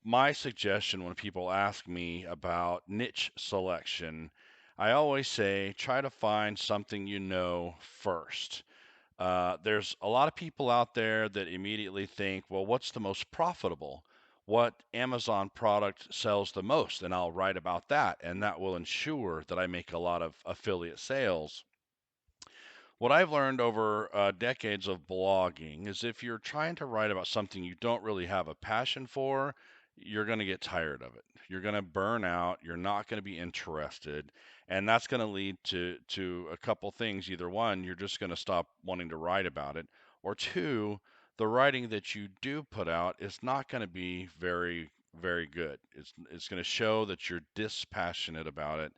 my suggestion when people ask me about niche selection, I always say try to find something you know first. There's a lot of people out there that immediately think, well, what's the most profitable? What Amazon product sells the most? And I'll write about that, and that will ensure that I make a lot of affiliate sales. What I've learned over decades of blogging is if you're trying to write about something you don't really have a passion for, you're going to get tired of it. You're going to burn out. You're not going to be interested, and that's going to lead to a couple things. Either one, you're just going to stop wanting to write about it, or two, the writing that you do put out is not going to be very good. It's going to show that you're dispassionate about it,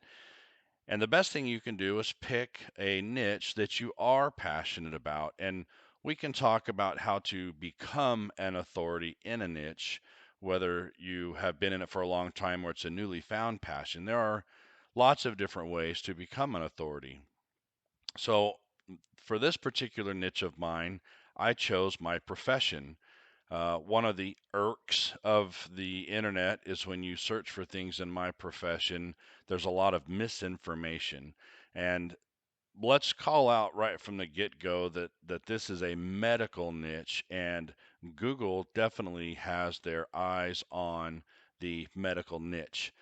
and the best thing you can do is pick a niche that you are passionate about. And we can talk about how to become an authority in a niche, whether you have been in it for a long time or it's a newly found passion. There are lots of different ways to become an authority. So, for this particular niche of mine, I chose my profession. One of the irks of the internet is when you search for things in my profession, there's a lot of misinformation. And let's call out right from the get-go that this is a medical niche, and Google definitely has their eyes on the medical niche.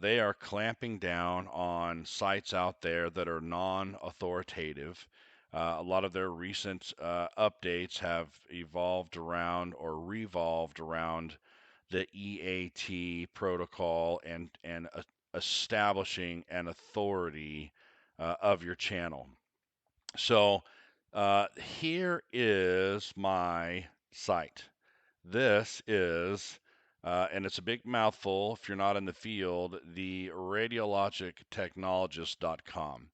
They are clamping down on sites out there that are non-authoritative. A lot of their recent updates have evolved around or revolved around the EAT protocol and establishing an authority of your channel. So here is my site. This is, and it's a big mouthful if you're not in the field, the radiologictechnologist.com.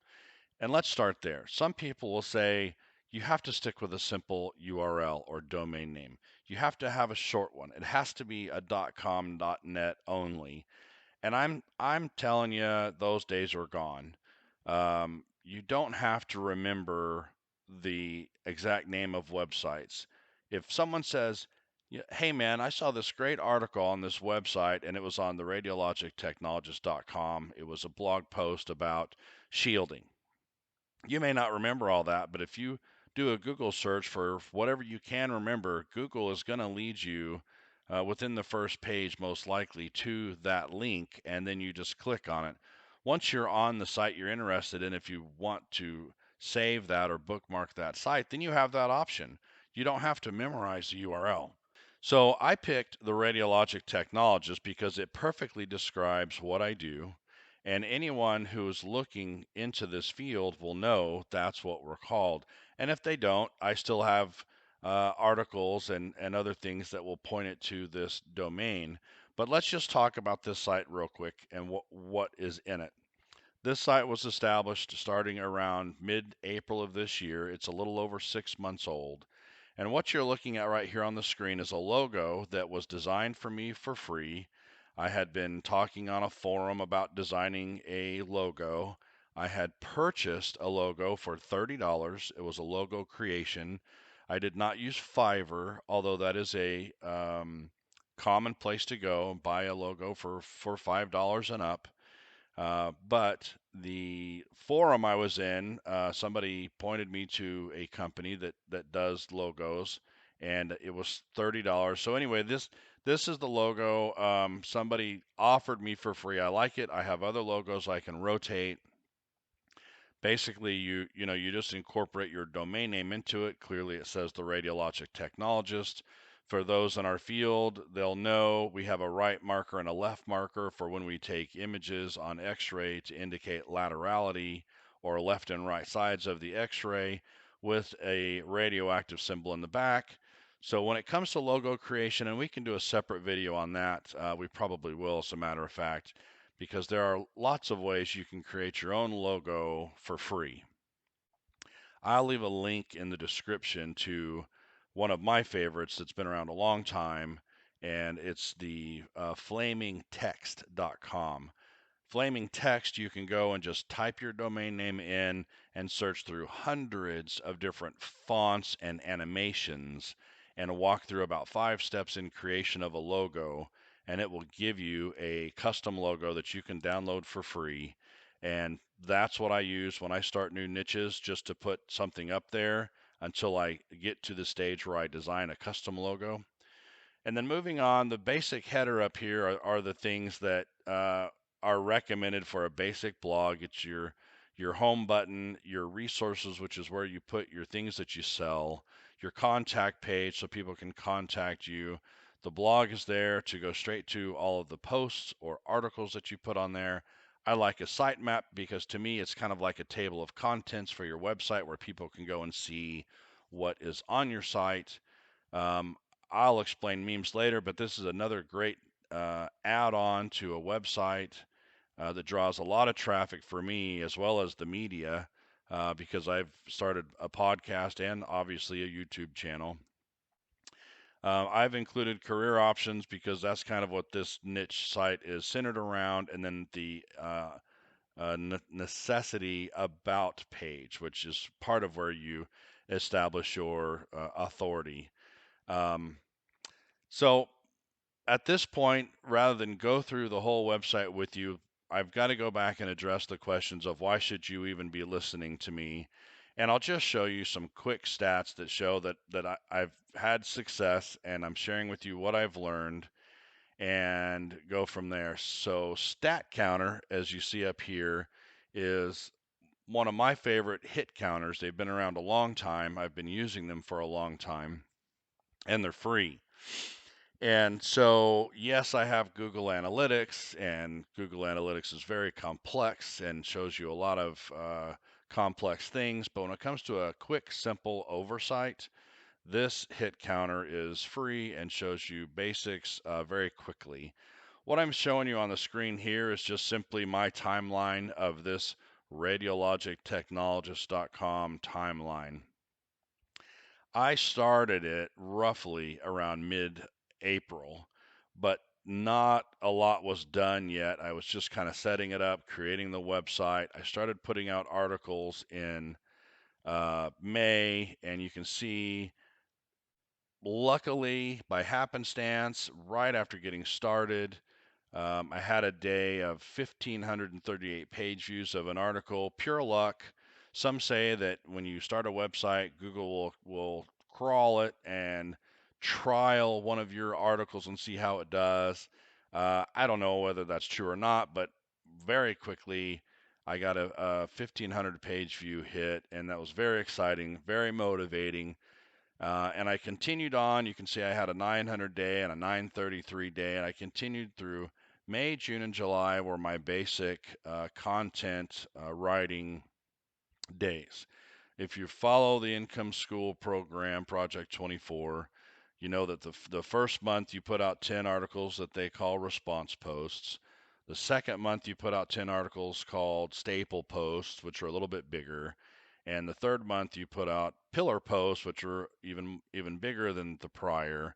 And let's start there. Some people will say you have to stick with a simple URL or domain name. You have to have a short one. It has to be a .com, .net only. And I'm telling you, those days are gone. You don't have to remember the exact name of websites. If someone says, "Hey man, I saw this great article on this website and it was on the radiologictechnologist.com. It was a blog post about shielding." You may not remember all that, but if you do a Google search for whatever you can remember, Google is going to lead you within the first page, most likely, to that link, and then you just click on it. Once you're on the site you're interested in, if you want to save that or bookmark that site, then you have that option. You don't have to memorize the URL. So I picked the radiologic technologist because it perfectly describes what I do. And anyone who is looking into this field will know that's what we're called. And if they don't, I still have articles and other things that will point it to this domain. But let's just talk about this site real quick and what is in it. This site was established starting around mid-April of this year. It's a little over 6 months old. And what you're looking at right here on the screen is a logo that was designed for me for free. I had been talking on a forum about designing a logo. I had purchased a logo for $30. It was a logo creation. I did not use Fiverr, although that is a common place to go and buy a logo for $5 and up. But the forum I was in, somebody pointed me to a company that does logos, and it was $30. So anyway, this is the logo. Somebody offered me for free. I like it. I have other logos I can rotate. Basically, you just incorporate your domain name into it. Clearly, it says the radiologic technologist. For those in our field, they'll know we have a right marker and a left marker for when we take images on X-ray to indicate laterality or left and right sides of the X-ray with a radioactive symbol in the back. So when it comes to logo creation, and we can do a separate video on that, we probably will, as a matter of fact, because there are lots of ways you can create your own logo for free. I'll leave a link in the description to one of my favorites that's been around a long time, and it's the flamingtext.com. Flaming Text, you can go and just type your domain name in and search through hundreds of different fonts and animations and walk through about 5 steps in creation of a logo. and it will give you a custom logo that you can download for free. And that's what I use when I start new niches, just to put something up there until I get to the stage where I design a custom logo. And then moving on, the basic header up here are the things that are recommended for a basic blog. It's your home button, your resources, which is where you put your things that you sell, your contact page so people can contact you. The blog is there to go straight to all of the posts or articles that you put on there. I like a sitemap because to me it's kind of like a table of contents for your website where people can go and see what is on your site. Um, I'll explain memes later, but this is another great add-on to a website that draws a lot of traffic for me as well as the media because I've started a podcast and obviously a YouTube channel. I've included career options because that's kind of what this niche site is centered around, and then the necessity about page, which is part of where you establish your authority. Um, so at this point, rather than go through the whole website with you, I've got to go back and address the questions of why should you even be listening to me? And I'll just show you some quick stats that show that I've had success, and I'm sharing with you what I've learned and go from there. So Stat Counter, as you see up here, is one of my favorite hit counters. They've been around a long time. I've been using them for a long time, and they're free. And so, yes, I have Google Analytics, and Google Analytics is very complex and shows you a lot of complex things. But when it comes to a quick, simple oversight, this hit counter is free and shows you basics very quickly. What I'm showing you on the screen here is just simply my timeline of this radiologictechnologist.com timeline. I started it roughly around mid-April, but not a lot was done yet. I was just kind of setting it up, creating the website. I started putting out articles in May, and you can see, luckily, by happenstance, right after getting started, I had a day of 1,538 page views of an article. Pure luck. Some say that when you start a website, Google will crawl it and trial one of your articles and see how it does. I don't know whether that's true or not, but very quickly I got a 1,500 page view hit, and that was very exciting, very motivating. And I continued on. You can see I had a 900 day and a 933 day, and I continued through May, June, and July were my basic content writing days. If you follow the Income School program, Project 24, you know that the first month you put out 10 articles that they call response posts. The second month you put out 10 articles called staple posts, which are a little bit bigger. And the third month you put out pillar posts, which are even bigger than the prior.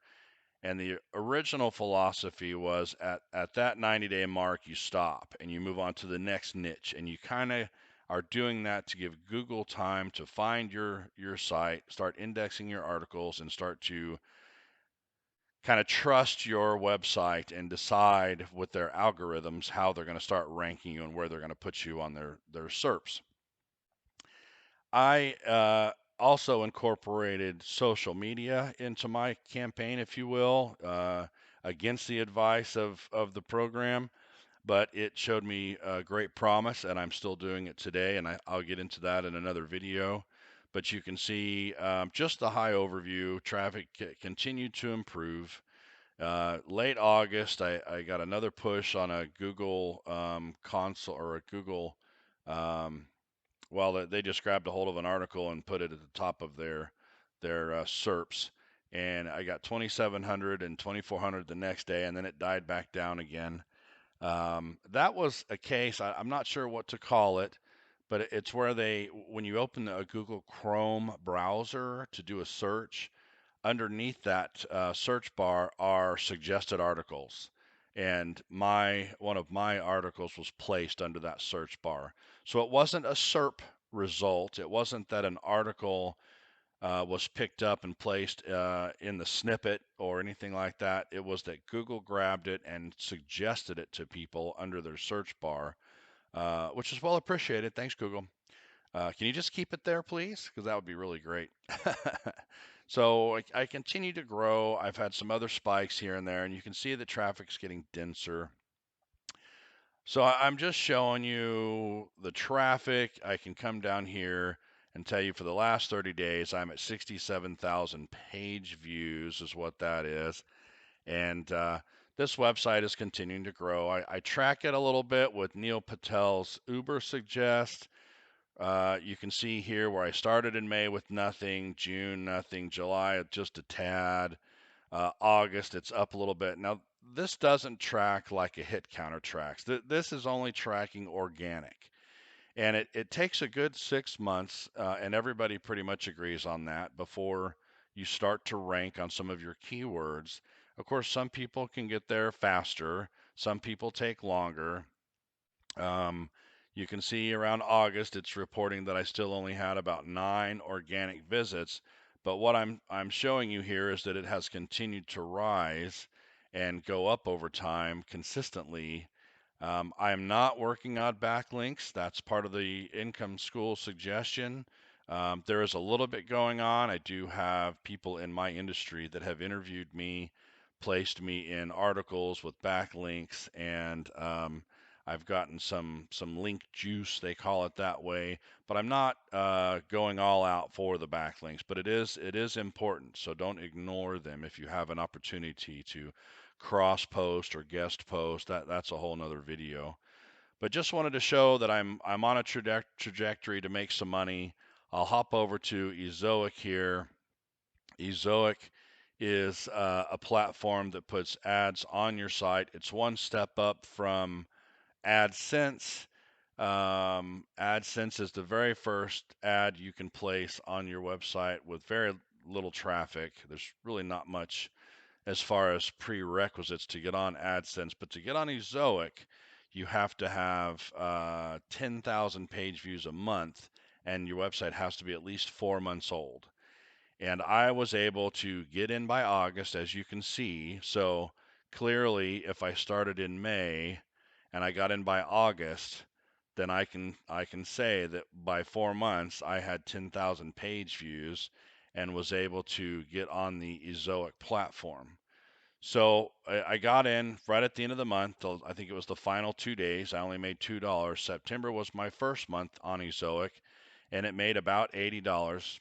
And the original philosophy was at that 90-day mark, you stop and you move on to the next niche. And you kind of are doing that to give Google time to find your site, start indexing your articles, and start to kind of trust your website and decide with their algorithms how they're going to start ranking you and where they're going to put you on their SERPs. I also incorporated social media into my campaign, if you will, against the advice of the program, but it showed me great promise, and I'm still doing it today, and I'll get into that in another video. But you can see just the high overview. Traffic continued to improve. Late August, I got another push on a Google console or a Google. Um, well, they just grabbed a hold of an article and put it at the top of their SERPs, and I got 2,700 and 2,400 the next day, and then it died back down again. That was a case. I'm not sure what to call it, but it's where when you open a Google Chrome browser to do a search, underneath that search bar are suggested articles, and one of my articles was placed under that search bar. So it wasn't a SERP result. It wasn't that an article was picked up and placed in the snippet or anything like that. It was that Google grabbed it and suggested it to people under their search bar, which is well appreciated. Thanks, Google. Can you just keep it there, please? Because that would be really great. So I continue to grow. I've had some other spikes here and there, and you can see the traffic's getting denser. So I'm just showing you the traffic. I can come down here and tell you for the last 30 days, I'm at 67,000 page views is what that is. And this website is continuing to grow. I track it a little bit with Neil Patel's Uber Suggest. You can see here where I started in May with nothing, June nothing, July just a tad, August it's up a little bit. Now this doesn't track like a hit counter tracks. This is only tracking organic, and it takes a good 6 months, and everybody pretty much agrees on that before you start to rank on some of your keywords. Of course, some people can get there faster, some people take longer. Um, you can see around August, it's reporting that I still only had about 9 organic visits. But what I'm showing you here is that it has continued to rise and go up over time consistently. I am not working on backlinks. That's part of the income school suggestion. There is a little bit going on. I do have people in my industry that have interviewed me, placed me in articles with backlinks, and I've gotten some link juice, they call it that way, but I'm not going all out for the backlinks. But it is important, so don't ignore them if you have an opportunity to cross post or guest post. That's a whole nother video. But just wanted to show that I'm on a trajectory to make some money. I'll hop over to Ezoic here. Ezoic is a platform that puts ads on your site. It's one step up from AdSense. AdSense is the very first ad you can place on your website with very little traffic. There's really not much as far as prerequisites to get on AdSense, but to get on Ezoic, you have to have 10,000 page views a month, and your website has to be at least 4 months old. And I was able to get in by August, as you can see. So clearly, if I started in May and I got in by August, then I can say that by 4 months I had 10,000 page views and was able to get on the Ezoic platform. So I got in right at the end of the month. I think it was the final 2 days. I only made $2. September was my first month on Ezoic, and it made about $80.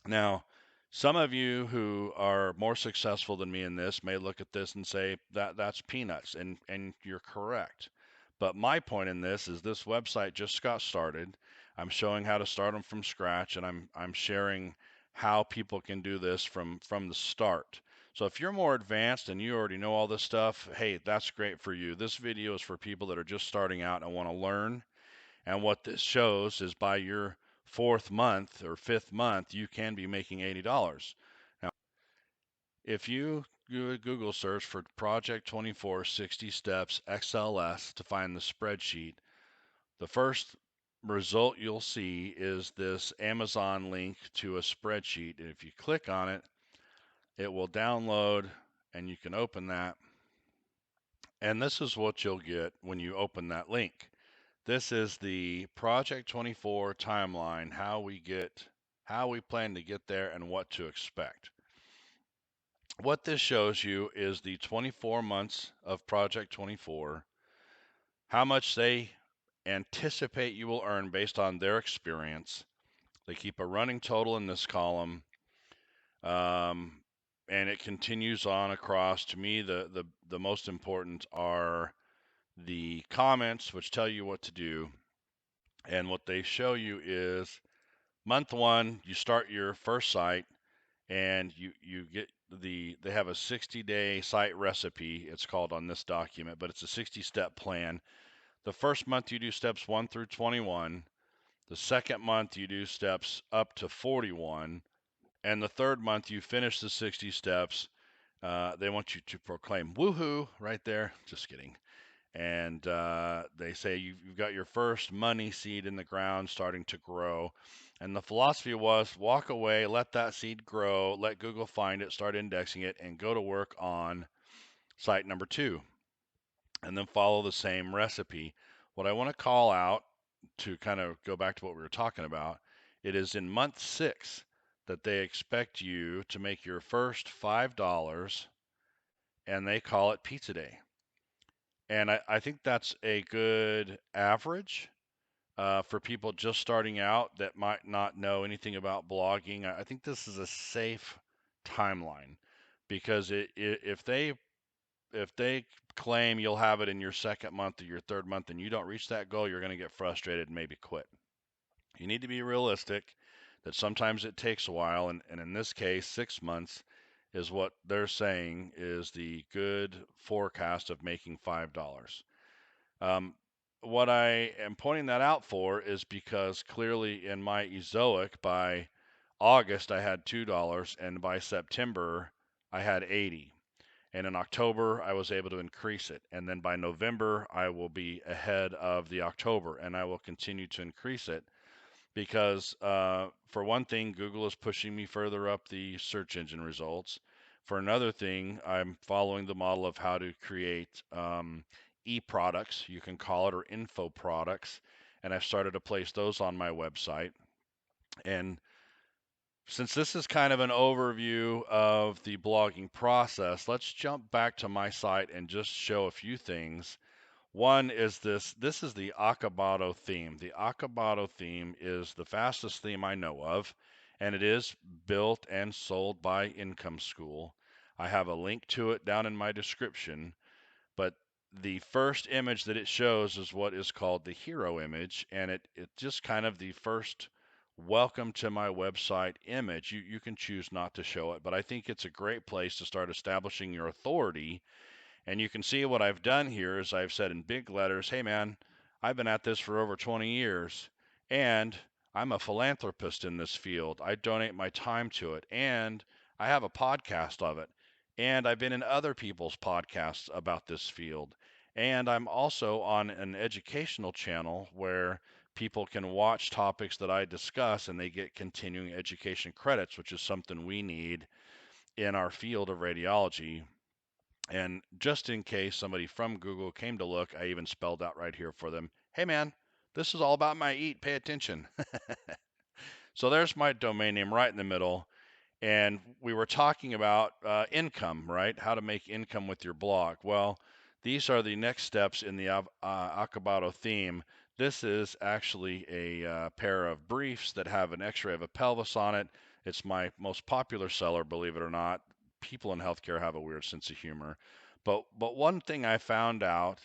Now, some of you who are more successful than me in this may look at this and say that that's peanuts, and you're correct. But my point in this website just got started. I'm showing how to start them from scratch, and I'm sharing how people can do this from the start. So if you're more advanced and you already know all this stuff, hey, that's great for you. This video is for people that are just starting out and want to learn, and what this shows is by your fourth month or fifth month, you can be making $80. Now, if you do a Google search for Project 24 60 Steps XLS to find the spreadsheet, the first result you'll see is this Amazon link to a spreadsheet. And if you click on it, it will download and you can open that. And this is what you'll get when you open that link. This is the Project 24 timeline, how we plan to get there and what to expect. What this shows you is the 24 months of Project 24, how much they anticipate you will earn based on their experience. They keep a running total in this column, um, and it continues on across. To me, the most important are the comments, which tell you what to do. And what they show you is month one, you start your first site, and you get they have a 60-day site recipe, it's called on this document, but it's a 60-step plan. The first month you do steps 1 through 21. The second month you do steps up to 41. And the third month you finish the 60 steps. They want you to proclaim woohoo right there. Just kidding. And they say you've got your first money seed in the ground starting to grow. And the philosophy was walk away, let that seed grow, let Google find it, start indexing it, and go to work on site number 2, and then follow the same recipe. What I want to call out, to kind of go back to what we were talking about, it is in month 6 that they expect you to make your first $5, and they call it pizza day. And I think that's a good average for people just starting out that might not know anything about blogging. I think this is a safe timeline, because if they claim you'll have it in your second month or your third month and you don't reach that goal, you're going to get frustrated and maybe quit. You need to be realistic that sometimes it takes a while, and in this case, 6 months is what they're saying is the good forecast of making $5. Um, what I am pointing that out for is because clearly in my Ezoic, by August I had $2, and by September I had 80. And in October, I was able to increase it. And then by November, I will be ahead of the October, and I will continue to increase it because, for one thing, Google is pushing me further up the search engine results. For another thing, I'm following the model of how to create e-products, you can call it, or info products, and I've started to place those on my website. And since this is kind of an overview of the blogging process, let's jump back to my site and just show a few things. One is this is the Acabado theme. The Acabado theme is the fastest theme I know of, and it is built and sold by Income School. I have a link to it down in my description, but the first image that it shows is what is called the hero image, and it just kind of the first welcome to my website image. You can choose not to show it, but I think it's a great place to start establishing your authority. And you can see what I've done here is I've said in big letters, hey man, I've been at this for over 20 years, and I'm a philanthropist in this field. I donate my time to it, and I have a podcast of it, and I've been in other people's podcasts about this field. And I'm also on an educational channel where people can watch topics that I discuss and they get continuing education credits, which is something we need in our field of radiology. And just in case somebody from Google came to look, I even spelled out right here for them, hey man, this is all about my eat, pay attention. So there's my domain name right in the middle. And we were talking about income, right? How to make income with your blog. Well, these are the next steps in the Acabado theme. This is actually a pair of briefs that have an x-ray of a pelvis on it. It's my most popular seller, believe it or not. People in healthcare have a weird sense of humor. But one thing I found out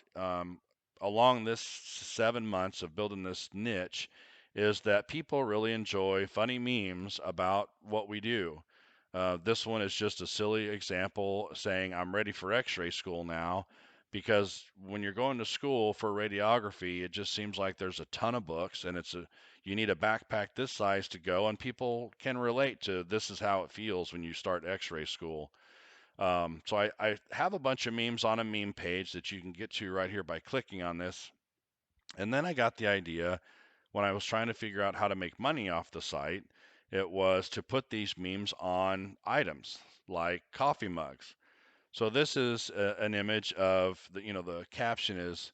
along this 7 months of building this niche is that people really enjoy funny memes about what we do. This one is just a silly example saying I'm ready for x-ray school now, because when you're going to school for radiography, it just seems like there's a ton of books, and you need a backpack this size to go, and people can relate to this is how it feels when you start x-ray school. So I have a bunch of memes on a meme page that you can get to right here by clicking on this. And then I got the idea when I was trying to figure out how to make money off the site, it was to put these memes on items like coffee mugs. So this is an image of the caption is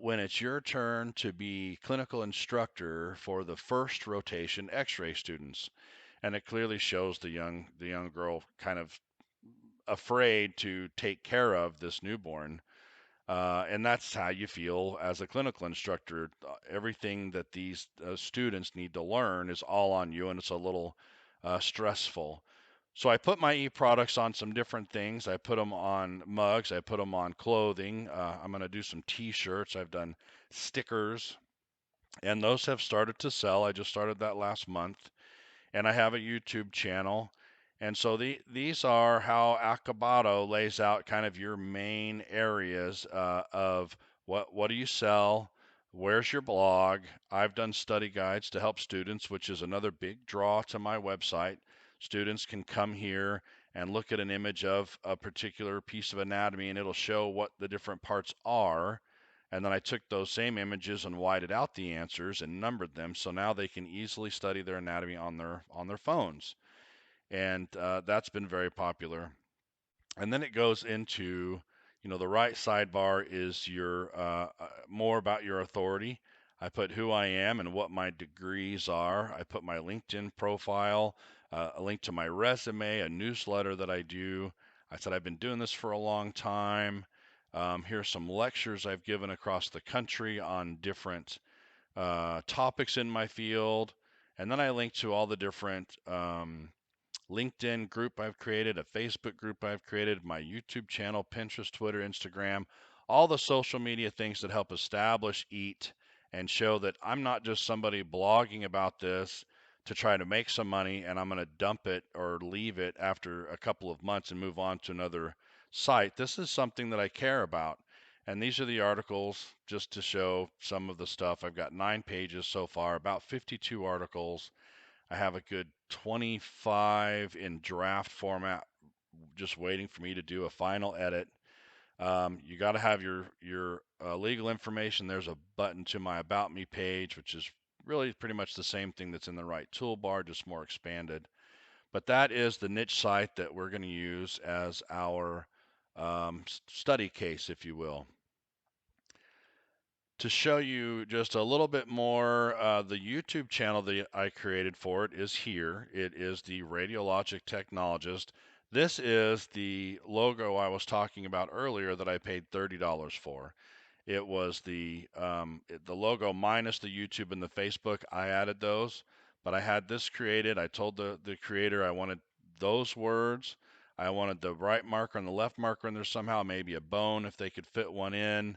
when it's your turn to be clinical instructor for the first rotation X-ray students, and it clearly shows the young girl kind of afraid to take care of this newborn. And that's how you feel as a clinical instructor. Everything that these students need to learn is all on you, and it's a little stressful. So I put my e-products on some different things. I put them on mugs. I put them on clothing. I'm going to do some t-shirts. I've done stickers, and those have started to sell. I just started that last month, and I have a YouTube channel. And so these are how Acabado lays out kind of your main areas of what do you sell, where's your blog. I've done study guides to help students, which is another big draw to my website. Students can come here and look at an image of a particular piece of anatomy, and it'll show what the different parts are. And then I took those same images and whited out the answers and numbered them, so now they can easily study their anatomy on their phones. And that's been very popular. And then it goes into, the right sidebar is your more about your authority. I put who I am and what my degrees are. I put my LinkedIn profile, a link to my resume, a newsletter that I do. I said I've been doing this for a long time. Here's some lectures I've given across the country on different topics in my field. And then I link to all the different LinkedIn group I've created, a Facebook group I've created, my YouTube channel, Pinterest, Twitter, Instagram, all the social media things that help establish EAT and show that I'm not just somebody blogging about this to try to make some money and I'm going to dump it or leave it after a couple of months and move on to another site. This is something that I care about. And these are the articles just to show some of the stuff. I've got 9 pages so far, about 52 articles. I have a good 25 in draft format, just waiting for me to do a final edit. You got to have your legal information. There's a button to my About Me page, which is really pretty much the same thing that's in the right toolbar, just more expanded. But that is the niche site that we're going to use as our study case, if you will. To show you just a little bit more, the YouTube channel that I created for it is here. It is the Radiologic Technologist. This is the logo I was talking about earlier that I paid $30 for. It was the logo minus the YouTube and the Facebook. I added those, but I had this created. I told the creator I wanted those words. I wanted the right marker and the left marker in there somehow, maybe a bone if they could fit one in.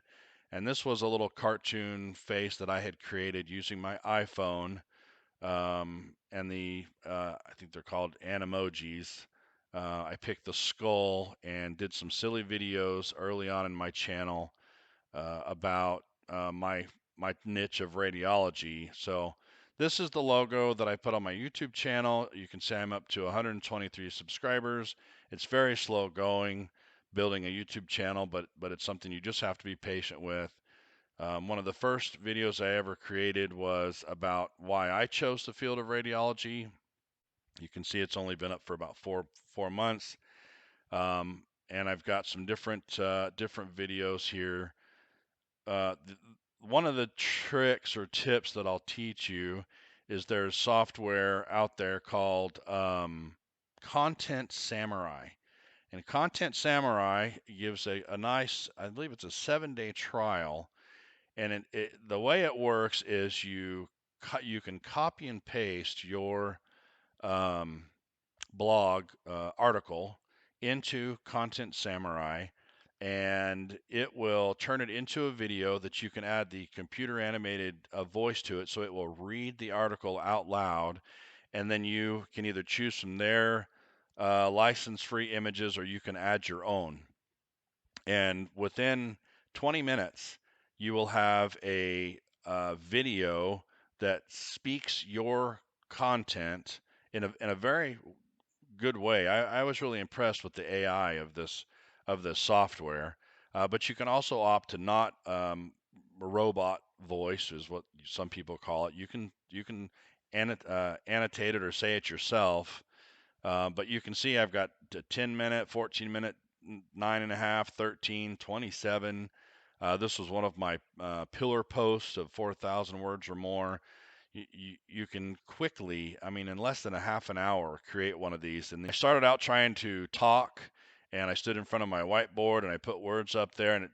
And this was a little cartoon face that I had created using my iPhone. And I think they're called animojis. I picked the skull and did some silly videos early on in my channel about my niche of radiology. So this is the logo that I put on my YouTube channel. You can see I'm up to 123 subscribers. It's very slow going building a YouTube channel, but it's something you just have to be patient with. One of the first videos I ever created was about why I chose the field of radiology. You can see it's only been up for about four months, and I've got some different videos here. Uh, One of the tricks or tips that I'll teach you is there's software out there called Content Samurai. And Content Samurai gives a nice, I believe it's a 7-day trial. And the way it works is you can copy and paste your um, blog article into Content Samurai, and it will turn it into a video that you can add the computer animated voice to it, so it will read the article out loud, and then you can either choose from their license-free images or you can add your own. And within 20 minutes, you will have a video that speaks your content in a very good way. I was really impressed with the AI of this software. But you can also opt to not robot voice is what some people call it. You can annotate it or say it yourself. But you can see I've got a 10-minute, 14-minute, 9.5, 13, 27. This was one of my pillar posts of 4,000 words or more. You can quickly, I mean, in less than a half an hour, create one of these. And I started out trying to talk, and I stood in front of my whiteboard and I put words up there, and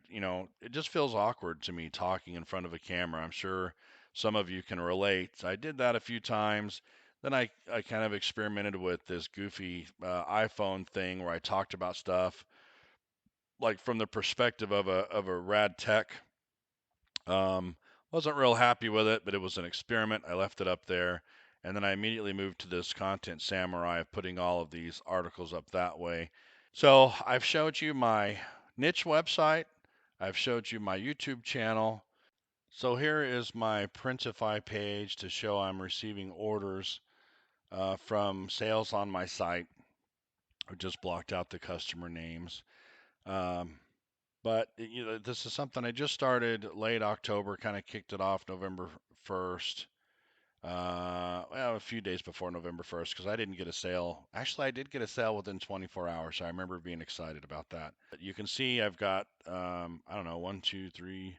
it just feels awkward to me talking in front of a camera. I'm sure some of you can relate. I did that a few times. Then I kind of experimented with this goofy iPhone thing where I talked about stuff like from the perspective of a rad tech. Um, wasn't real happy with it, but it was an experiment. I left it up there, and then I immediately moved to this Content Samurai of putting all of these articles up that way. So I've showed you my niche website. I've showed you my YouTube channel. So here is my Printify page to show I'm receiving orders from sales on my site. I just blocked out the customer names. Um, but this is something I just started late October, kind of kicked it off November 1st. Well, a few days before November 1st, because I didn't get a sale. Actually, I did get a sale within 24 hours. So I remember being excited about that. But you can see I've got, I don't know, one, two, three.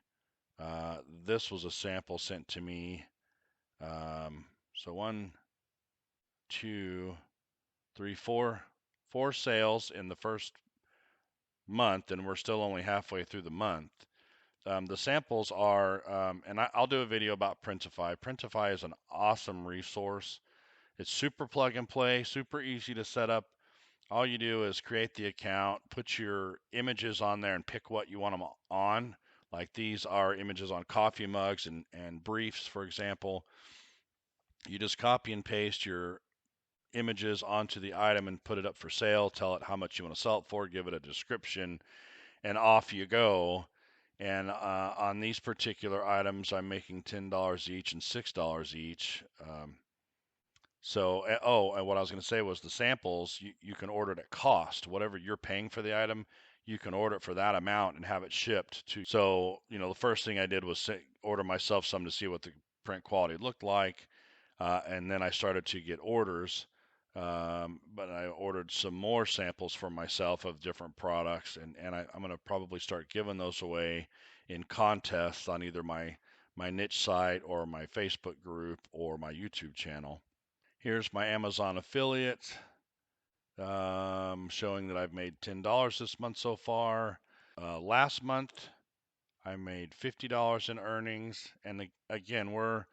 This was a sample sent to me. So one, two, three, four sales in the first month, and we're still only halfway through the month. The samples are, and I'll do a video about Printify. Printify is an awesome resource. It's super plug and play, super easy to set up. All you do is create the account, put your images on there, and pick what you want them on. Like these are images on coffee mugs and briefs, for example. You just copy and paste your images onto the item and put it up for sale, tell it how much you want to sell it for, give it a description, and off you go. And on these particular items, I'm making $10 each and $6 each. And what I was going to say was the samples, you can order it at cost. Whatever you're paying for the item, you can order it for that amount and have it shipped to. So, the first thing I did was order myself some to see what the print quality looked like. And then I started to get orders. But I ordered some more samples for myself of different products, and I'm going to probably start giving those away in contests on either my niche site or my Facebook group or my YouTube channel. Here's my Amazon affiliate, showing that I've made $10 this month so far. Last month, I made $50 in earnings, and again, we're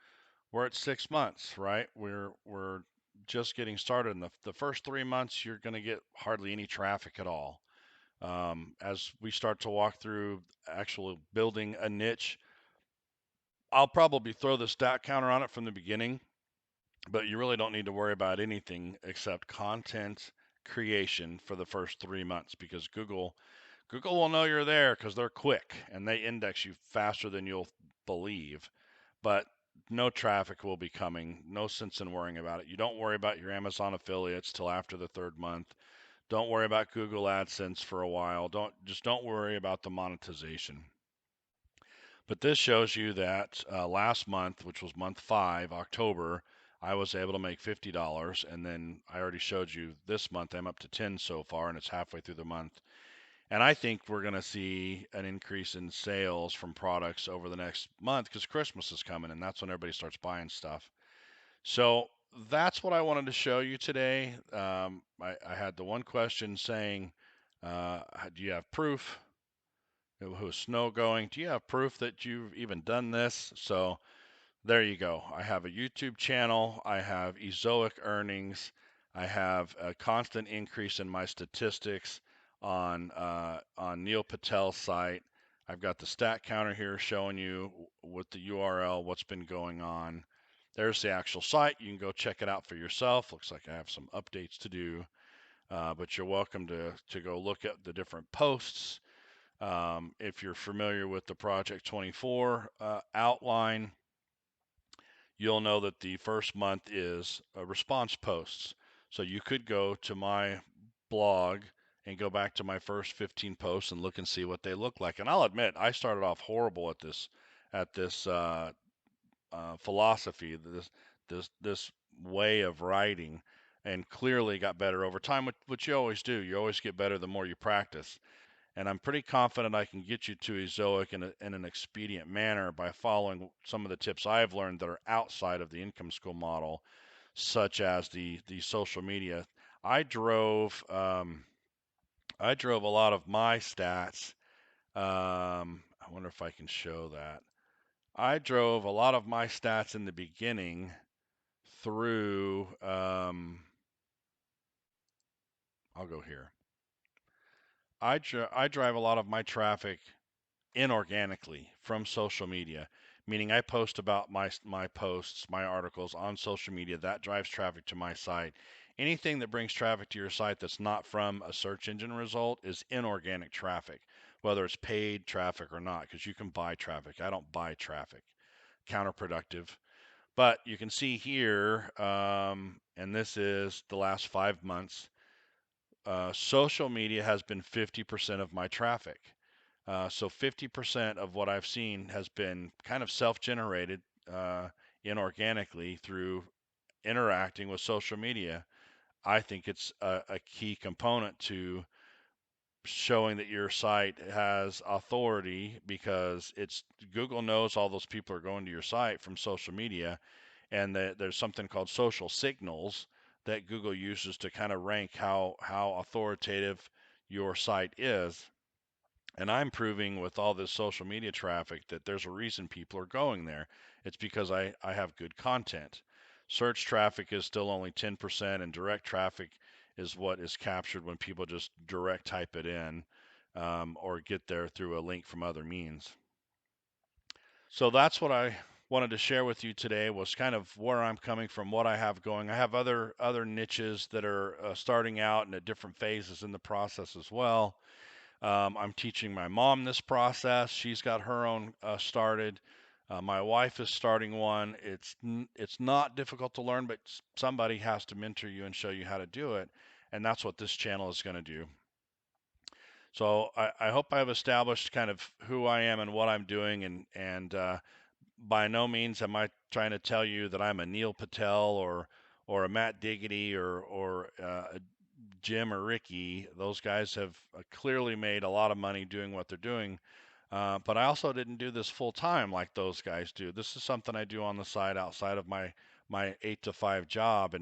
at 6 months, right? We're just getting started. In the first 3 months, you're going to get hardly any traffic at all. As we start to walk through actually building a niche, I'll probably throw the stat counter on it from the beginning, but you really don't need to worry about anything except content creation for the first 3 months, because Google will know you're there because they're quick and they index you faster than you'll believe. But no traffic will be coming. No sense in worrying about it. You don't worry about your Amazon affiliates till after the third month. Don't worry about Google AdSense for a while. Don't worry about the monetization. But this shows you that last month, which was month 5, October, I was able to make $50, and then I already showed you this month I'm up to 10 so far, and it's halfway through the month. And I think we're going to see an increase in sales from products over the next month because Christmas is coming, and that's when everybody starts buying stuff. So that's what I wanted to show you today. I had the one question saying, do you have proof? Who's snow going? Do you have proof that you've even done this? So there you go. I have a YouTube channel. I have Ezoic earnings. I have a constant increase in my statistics on Neil Patel's site. I've got the stat counter here showing you with the URL what's been going on. There's the actual site. You can go check it out for yourself. Looks like I have some updates to do, but you're welcome to go look at the different posts. If you're familiar with the Project 24 outline, you'll know that the first month is response posts. So you could go to my blog and go back to my first 15 posts and look and see what they look like. And I'll admit, I started off horrible at this philosophy, this way of writing, and clearly got better over time, which you always do. You always get better the more you practice. And I'm pretty confident I can get you to Ezoic in an expedient manner by following some of the tips I've learned that are outside of the income school model, such as the social media. I drove um, I drove a lot of my stats. I wonder if I can show that. I drove a lot of my stats in the beginning through. I'll go here. I drive a lot of my traffic inorganically from social media, meaning I post about my posts, my articles on social media. That drives traffic to my site. Anything that brings traffic to your site that's not from a search engine result is inorganic traffic, whether it's paid traffic or not, because you can buy traffic. I don't buy traffic. Counterproductive. But you can see here, and this is the last 5 months. social media has been 50% of my traffic. So 50% of what I've seen has been kind of self-generated uh, inorganically through interacting with social media. I think it's a key component to showing that your site has authority, because it's Google knows all those people are going to your site from social media, and that there's something called social signals that Google uses to kind of rank how authoritative your site is. And I'm proving with all this social media traffic that there's a reason people are going there. It's because I have good content. Search traffic is still only 10%, and direct traffic is what is captured when people just direct type it in, or get there through a link from other means. So that's what I wanted to share with you today, was kind of where I'm coming from, what I have going. I have other niches that are starting out and at different phases in the process as well. I'm teaching my mom this process. She's got her own started. My wife is starting one. It's not difficult to learn, but somebody has to mentor you and show you how to do it, and that's what this channel is going to do. So I hope I've established kind of who I am and what I'm doing, and by no means am I trying to tell you that I'm a Neil Patel or a Matt Diggity or a Jim or Ricky. Those guys have clearly made a lot of money doing what they're doing. But I also didn't do this full time like those guys do. This is something I do on the side outside of my 8 to 5 job,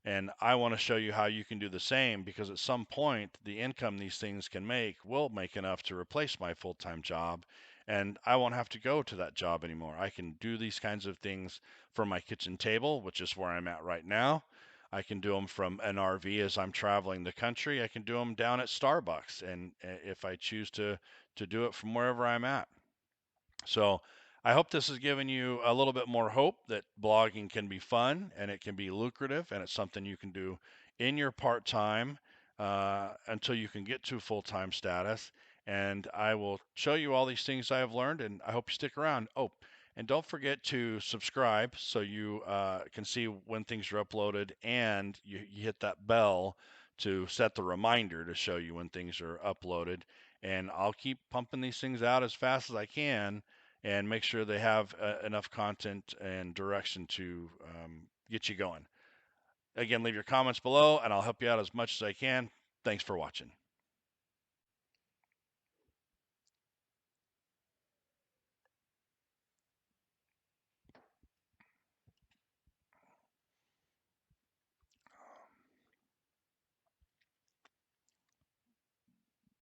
and I want to show you how you can do the same, because at some point the income these things can make will make enough to replace my full-time job, and I won't have to go to that job anymore. I can do these kinds of things from my kitchen table, which is where I'm at right now. I can do them from an RV as I'm traveling the country. I can do them down at Starbucks, and if I choose to do it from wherever I'm at. So I hope this has given you a little bit more hope that blogging can be fun and it can be lucrative, and it's something you can do in your part time until you can get to full time status. And I will show you all these things I have learned, and I hope you stick around. Oh, and don't forget to subscribe so you can see when things are uploaded, and you hit that bell to set the reminder to show you when things are uploaded. And I'll keep pumping these things out as fast as I can, and make sure they have enough content and direction to get you going. Again, leave your comments below, and I'll help you out as much as I can. Thanks for watching.